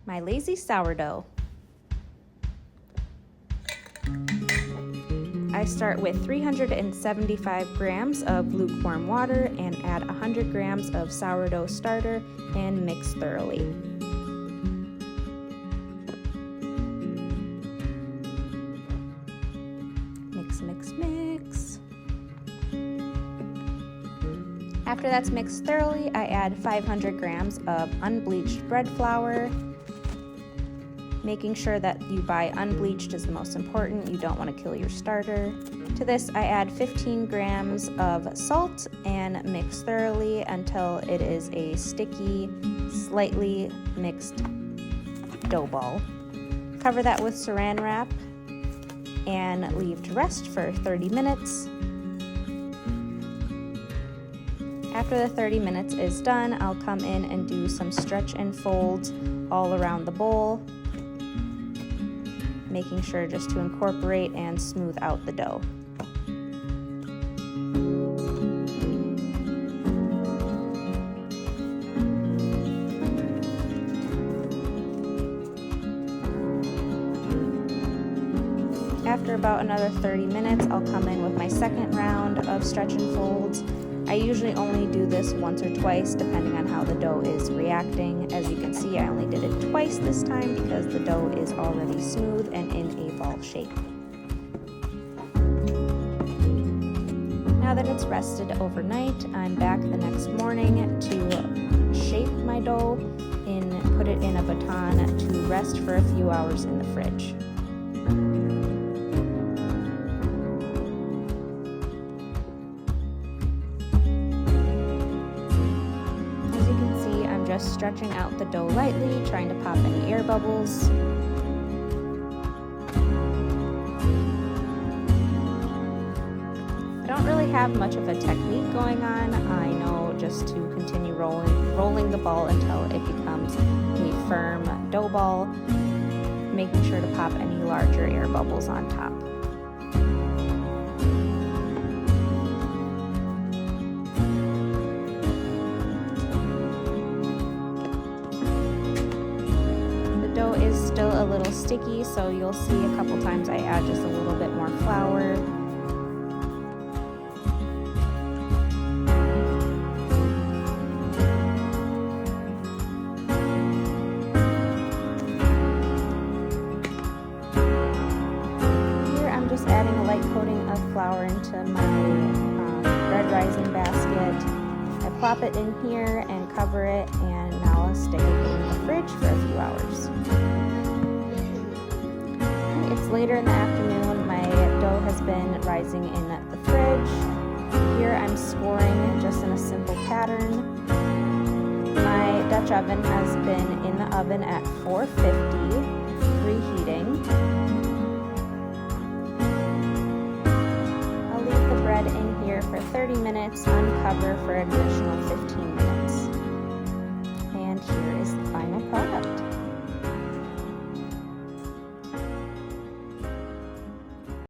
my lazy sourdough. I start with 375 grams of lukewarm water and add 100 grams of sourdough starter and mix thoroughly. Mix. After that's mixed thoroughly, I add 500 grams of unbleached bread flour. Making sure that you buy unbleached is the most important. You don't want to kill your starter. To this, I add 15 grams of salt and mix thoroughly until it is a sticky, slightly mixed dough ball. Cover that with saran wrap and leave to rest for 30 minutes. After the 30 minutes is done, I'll come in and do some stretch and folds all around the bowl, making sure just to incorporate and smooth out the dough. After about another 30 minutes, I'll come in with my second round of stretch and folds. I usually only do this once or twice depending on how the dough is reacting. As you can see, I only did it twice this time because the dough is already smooth and in a ball shape. Now that it's rested overnight, I'm back the next morning to shape my dough and put it in a baton to rest for a few hours in the fridge. Just stretching out the dough lightly, trying to pop any air bubbles. I don't really have much of a technique going on. I know just to continue rolling the ball until it becomes a firm dough ball, making sure to pop any larger air bubbles on top. Dough is still a little sticky, so you'll see a couple times I add just a little bit more flour. Here I'm just adding a light coating of flour into my bread rising basket. I plop it in here and cover it, and now I'll stick it in the fridge for a few hours. It's later in the afternoon. My dough has been rising in the fridge. Here I'm scoring just in a simple pattern. My Dutch oven has been in the oven at 450, preheating. I'll leave the bread in here for 30 minutes, uncover for an additional 15